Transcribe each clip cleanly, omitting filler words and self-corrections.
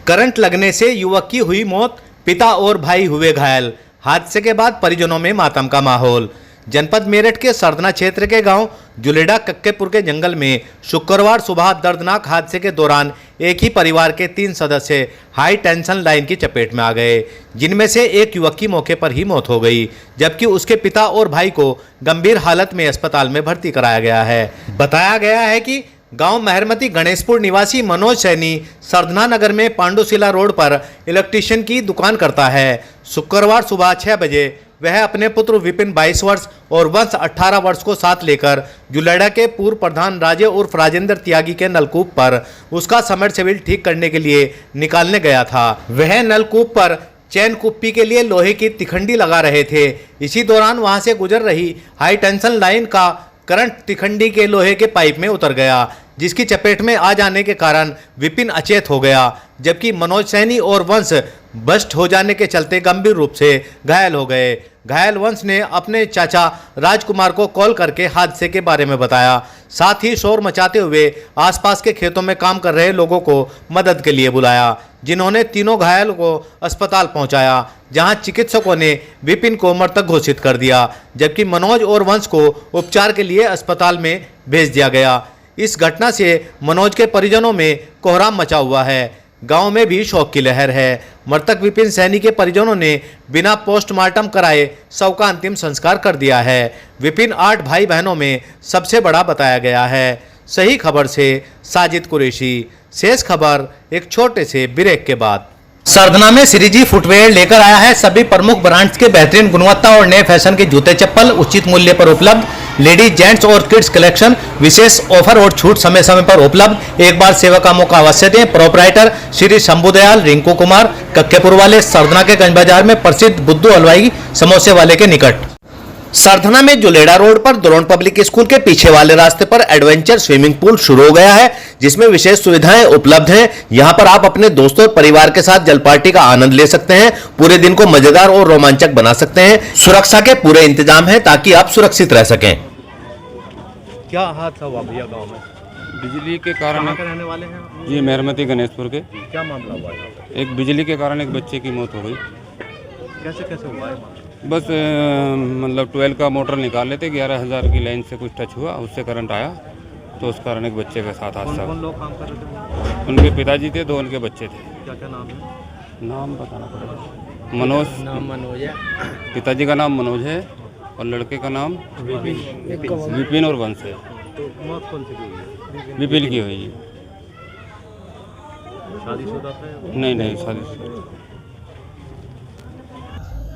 Current लगने से युवक की हुई मौत, पिता और भाई हुए घायल। हादसे के बाद परिजनों में मातम का माहौल। जनपद मेरठ के सरदना क्षेत्र के गांव जुलेड़ा कक्केपुर के जंगल में शुक्रवार सुबह दर्दनाक हादसे के दौरान एक ही परिवार के 3 सदस्य हाई टेंशन लाइन की चपेट में आ गए, जिनमें से एक युवक की मौके पर ही मौत हो गई, जबकि उसके पिता और भाई को गंभीर हालत में अस्पताल में भर्ती कराया गया है। बताया गया है कि गांव मेहरमती गणेशपुर निवासी मनोज सैनी सरदना नगर में पांडुशिला रोड पर इलेक्ट्रीशियन की दुकान करता है। शुक्रवार सुबह 6 बजे वह अपने पुत्र विपिन 22 वर्ष और वंश 18 वर्ष को साथ लेकर जुलेड़ा के पूर्व प्रधान राजे उर्फ राजेंद्र त्यागी के नलकूप पर उसका सबमर्सिबल ठीक करने के लिए निकालने गया था। वह नलकूप पर चैन कुप्पी के लिए लोहे की तिखंडी लगा रहे थे। इसी दौरान वहां से गुजर रही हाई टेंशन लाइन का करंट तिखंडी के लोहे के पाइप में उतर गया, जिसकी चपेट में आ जाने के कारण विपिन अचेत हो गया, जबकि मनोज सैनी और वंश बस्ट हो जाने के चलते गंभीर रूप से घायल हो गए। घायल वंश ने अपने चाचा राजकुमार को कॉल करके हादसे के बारे में बताया, साथ ही शोर मचाते हुए आसपास के खेतों में काम कर रहे लोगों को मदद के लिए बुलाया, जिन्होंने तीनों घायल को अस्पताल पहुंचाया, जहां चिकित्सकों ने विपिन को मृतक घोषित कर दिया, जबकि मनोज और वंश को उपचार के लिए अस्पताल में भेज दिया गया। इस घटना से मनोज के परिजनों में कोहराम मचा हुआ है। गांव में भी शोक की लहर है। मृतक विपिन सैनी के परिजनों ने बिना पोस्टमार्टम कराए शव का अंतिम संस्कार कर दिया है। विपिन 8 भाई बहनों में सबसे बड़ा बताया गया है। सही खबर से साजिद कुरैशी। शेष खबर एक छोटे से ब्रेक के बाद। सरदना में श्रीजी फुटवेयर लेकर आया है सभी प्रमुख ब्रांड्स के बेहतरीन गुणवत्ता और नए फैशन के जूते चप्पल उचित मूल्य पर उपलब्ध। लेडीज, जेंट्स और किड्स कलेक्शन विशेष ऑफर और छूट समय समय पर उपलब्ध। एक बार सेवा का मौका अवश्य दें। प्रोपराइटर श्री शंभुदयाल रिंकू कुमार, कक्केपुर वाले, सरदना के गंज बाजार में प्रसिद्ध बुद्धू हलवाई समोसे वाले के निकट। सरदना में जुलेड़ा रोड पर द्रोण पब्लिक स्कूल के पीछे वाले रास्ते पर एडवेंचर स्विमिंग पूल शुरू हो गया है, जिसमें विशेष सुविधाएं उपलब्ध हैं। यहां पर आप अपने दोस्तों और परिवार के साथ जल पार्टी का आनंद ले सकते हैं। पूरे दिन को मजेदार और रोमांचक बना सकते हैं। सुरक्षा के पूरे इंतजाम हैं ताकि आप सुरक्षित रह सकें। क्या हादसा हुआ भैया गाँव में? बिजली के कारण रहने वाले हैं जी, मेहरमती गणेशपुर के। क्या मामला हुआ? एक बिजली के कारण एक बच्चे की मौत हो गई। कैसे हुआ है? बस मतलब 12 का मोटर निकाल लेते, 11,000 की लाइन से कुछ टच हुआ, उससे करंट आया, तो उस कारण एक बच्चे के साथ हादसा। कौन लोग काम कर रहे थे? उनके पिताजी थे, 2 उनके बच्चे थे। क्या नाम है? नाम बताना पड़ेगा। मनोज। नाम मनोज है। पिताजी का नाम मनोज है और लड़के का नाम विपिन और वंश है। तो मौत कौन सी हुई है? विपिन की हुई है। शादीशुदा था? नहीं, शादी।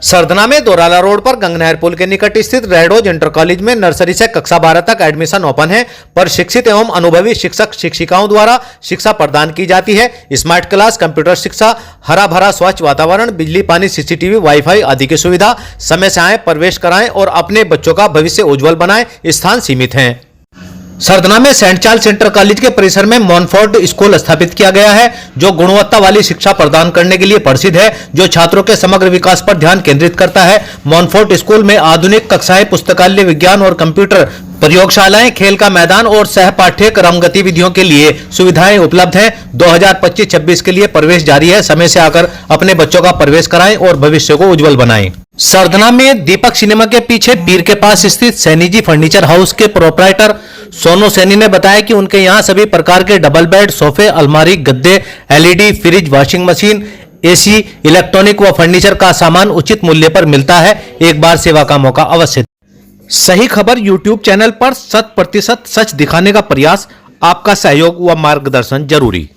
सरदना में दोराला रोड पर गंगनहर पुल के निकट स्थित रेडोज इंटर कॉलेज में नर्सरी से कक्षा 12 तक एडमिशन ओपन है। पर शिक्षित एवं अनुभवी शिक्षक शिक्षिकाओं द्वारा शिक्षा प्रदान की जाती है। स्मार्ट क्लास, कंप्यूटर शिक्षा, हरा भरा स्वच्छ वातावरण, बिजली, पानी, सीसीटीवी, वाईफाई आदि की सुविधा। समय से आए, प्रवेश कराएं और अपने बच्चों का भविष्य उज्जवल बनाएं। स्थान सीमित हैं। सरदना में सेंट चार्ल्स इंटर कॉलेज के परिसर में मॉनफोर्ड स्कूल स्थापित किया गया है, जो गुणवत्ता वाली शिक्षा प्रदान करने के लिए प्रसिद्ध है, जो छात्रों के समग्र विकास पर ध्यान केंद्रित करता है। मॉनफोर्ड स्कूल में आधुनिक कक्षाएं, पुस्तकालय, विज्ञान और कंप्यूटर प्रयोगशालाएं, खेल का मैदान और सह पाठ्यक्रम गतिविधियों के लिए सुविधाएं उपलब्ध हैं। 2025-26 के लिए प्रवेश जारी है। समय से आकर अपने बच्चों का प्रवेश कराएं और भविष्य को उज्जवल बनाएं। सरदना में दीपक सिनेमा के पीछे पीर के पास स्थित सैनी जी फर्नीचर हाउस के प्रोपराइटर सोनू सैनी ने बताया कि उनके यहाँ सभी प्रकार के डबल बेड, सोफे, अलमारी, गद्दे, LED, fridge, washing machine, AC, electronic व फर्नीचर का सामान उचित मूल्य पर मिलता है। एक बार सेवा का मौका अवश्य। सही खबर यूट्यूब चैनल पर 100% सच दिखाने का प्रयास। आपका सहयोग व मार्गदर्शन जरूरी।